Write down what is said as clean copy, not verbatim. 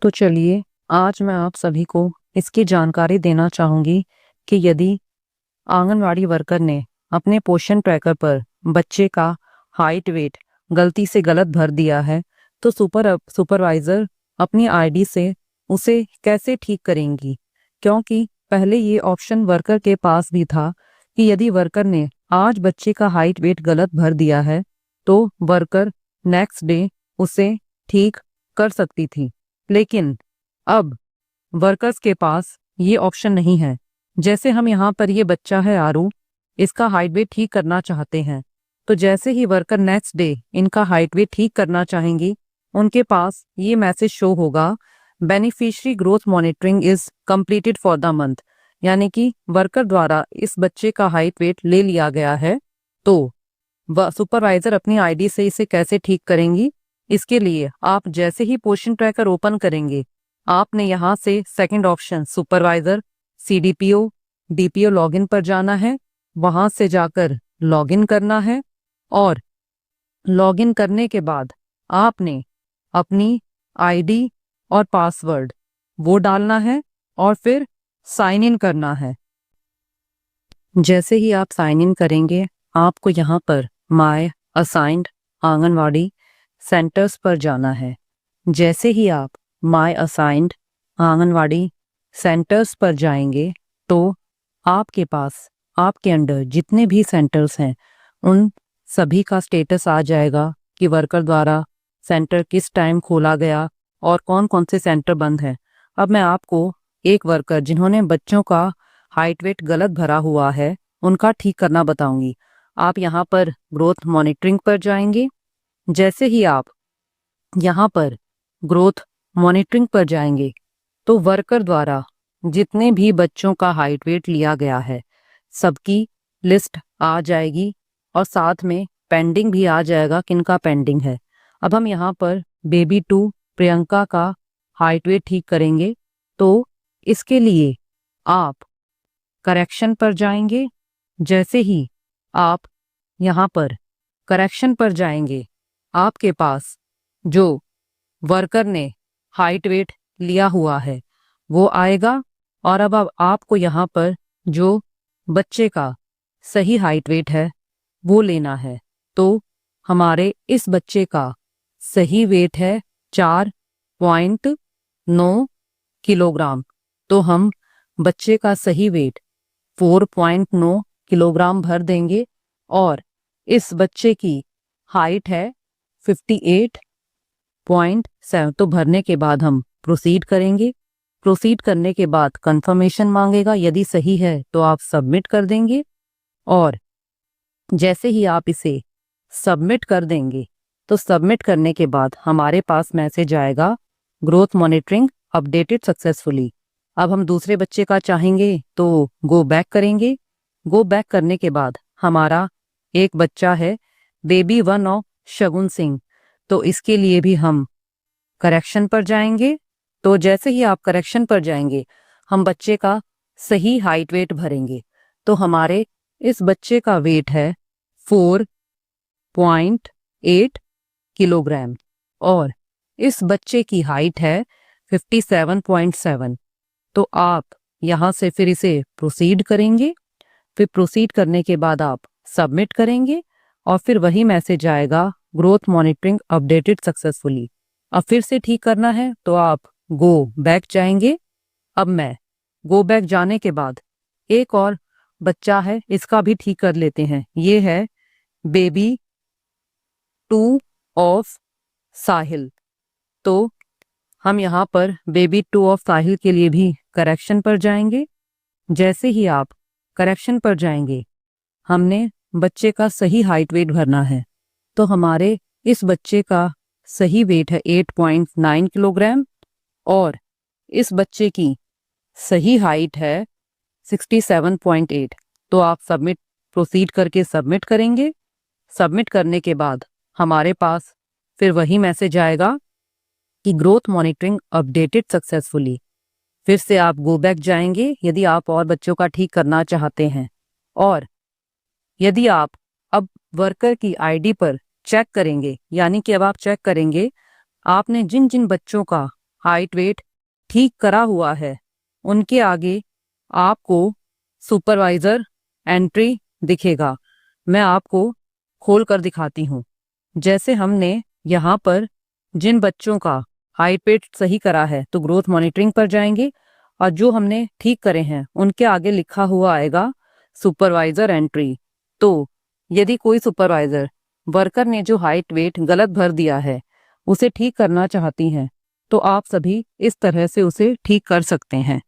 तो चलिए आज मैं आप सभी को इसकी जानकारी देना चाहूंगी कि यदि आंगनवाड़ी वर्कर ने अपने पोषण ट्रैकर पर बच्चे का हाइट वेट गलती से गलत भर दिया है तो सुपरवाइजर अपनी आईडी से उसे कैसे ठीक करेंगी। क्योंकि पहले ये ऑप्शन वर्कर के पास भी था कि यदि वर्कर ने आज बच्चे का हाइट वेट गलत भर दिया है तो वर्कर नेक्स्ट डे उसे ठीक कर सकती थी, लेकिन अब वर्कर्स के पास ये ऑप्शन नहीं है। जैसे हम यहाँ पर ये बच्चा है आरू, इसका हाइट वेट ठीक करना चाहते हैं, तो जैसे ही वर्कर नेक्स्ट डे इनका हाइट वेट ठीक करना चाहेंगी उनके पास ये मैसेज शो होगा, beneficiary growth monitoring is completed for the month, यानी कि वर्कर द्वारा इस बच्चे का हाइट वेट ले लिया गया है। तो सुपरवाइजर अपनी आईडी से इसे कैसे ठीक करेंगी, इसके लिए आप जैसे ही पोषण ट्रैकर ओपन करेंगे आपने यहाँ से second option supervisor CDPO DPO login पर जाना है। वहां से जाकर लॉगिन करना है और लॉगिन करने के बाद आपने अपनी आईडी और पासवर्ड वो डालना है और फिर साइन इन करना है। जैसे ही आप साइन इन करेंगे आपको यहाँ पर माय असाइंड आंगनवाड़ी सेंटर्स पर जाना है। जैसे ही आप माय असाइंड आंगनवाड़ी सेंटर्स पर जाएंगे तो आपके पास आपके अंडर जितने भी सेंटर्स हैं उन सभी का स्टेटस आ जाएगा कि वर्कर द्वारा सेंटर किस टाइम खोला गया और कौन कौन से सेंटर बंद हैं। अब मैं आपको एक वर्कर जिन्होंने बच्चों का हाइट वेट गलत भरा हुआ है उनका ठीक करना बताऊंगी। आप यहाँ पर ग्रोथ मॉनिटरिंग पर जाएंगे। जैसे ही आप यहाँ पर ग्रोथ मॉनिटरिंग पर जाएंगे तो वर्कर द्वारा जितने भी बच्चों का हाइट वेट लिया गया है सबकी लिस्ट आ जाएगी और साथ में पेंडिंग भी आ जाएगा किनका पेंडिंग है। अब हम यहाँ पर बेबी 2 प्रियंका का हाइट वेट ठीक करेंगे, तो इसके लिए आप करेक्शन पर जाएंगे। जैसे ही आप यहाँ पर करेक्शन पर जाएंगे आपके पास जो वर्कर ने हाइट वेट लिया हुआ है वो आएगा और अब आपको यहाँ पर जो बच्चे का सही हाइट वेट है वो लेना है। तो हमारे इस बच्चे का सही वेट है 4.9 किलोग्राम। तो हम बच्चे का सही वेट 4.9 किलोग्राम भर देंगे और इस बच्चे की हाइट है 58.7। तो भरने के बाद हम प्रोसीड करेंगे। प्रोसीड करने के बाद कंफर्मेशन मांगेगा, यदि सही है तो आप सबमिट कर देंगे और जैसे ही आप इसे सबमिट कर देंगे तो सबमिट करने के बाद हमारे पास मैसेज आएगा, ग्रोथ मॉनिटरिंग अपडेटेड सक्सेसफुली। अब हम दूसरे बच्चे का चाहेंगे तो गो बैक करेंगे। गो बैक करने के बाद हमारा एक बच्चा है बेबी 1 ऑफ शगुन सिंह, तो इसके लिए भी हम करेक्शन पर जाएंगे। तो जैसे ही आप करेक्शन पर जाएंगे हम बच्चे का सही हाइट वेट भरेंगे। तो हमारे इस बच्चे का वेट है 4.8 किलोग्राम और इस बच्चे की हाइट है 57.7। तो आप यहाँ से फिर इसे प्रोसीड करेंगे। फिर प्रोसीड करने के बाद आप सबमिट करेंगे और फिर वही मैसेज आएगा, ग्रोथ मॉनिटरिंग अपडेटेड सक्सेसफुली। अब फिर से ठीक करना है तो आप गो बैक जाएंगे। अब मैं गो बैक जाने के बाद एक और बच्चा है, इसका भी ठीक कर लेते हैं। ये है बेबी 2 ऑफ साहिल। तो हम यहाँ पर बेबी 2 ऑफ साहिल के लिए भी करेक्शन पर जाएंगे। जैसे ही आप करेक्शन पर जाएंगे हमने बच्चे का सही हाइट वेट भरना है। तो हमारे इस बच्चे का सही वेट है 8.9 किलोग्राम और इस बच्चे की सही हाइट है 67.8। तो आप सबमिट प्रोसीड करके सबमिट करेंगे। सबमिट करने के बाद हमारे पास फिर वही मैसेज आएगा कि ग्रोथ मॉनिटरिंग अपडेटेड सक्सेसफुली। फिर से आप गो बैक जाएंगे यदि आप और बच्चों का ठीक करना चाहते हैं और यदि आप अब वर्कर की आईडी पर चेक करेंगे, यानी कि अब आप चेक करेंगे आपने जिन जिन बच्चों का हाइट वेट ठीक करा हुआ है, उनके आगे आपको सुपरवाइजर एंट्री दिखेगा। मैं आपको खोल कर दिखाती हूँ। जैसे हमने यहाँ पर जिन बच्चों का हाइट वेट सही करा है तो ग्रोथ मॉनिटरिंग पर जाएंगे, और जो हमने ठीक करे हैं उनके आगे लिखा हुआ आएगा सुपरवाइजर एंट्री। तो यदि कोई सुपरवाइजर वर्कर ने जो हाइट वेट गलत भर दिया है उसे ठीक करना चाहती हैं तो आप सभी इस तरह से उसे ठीक कर सकते हैं।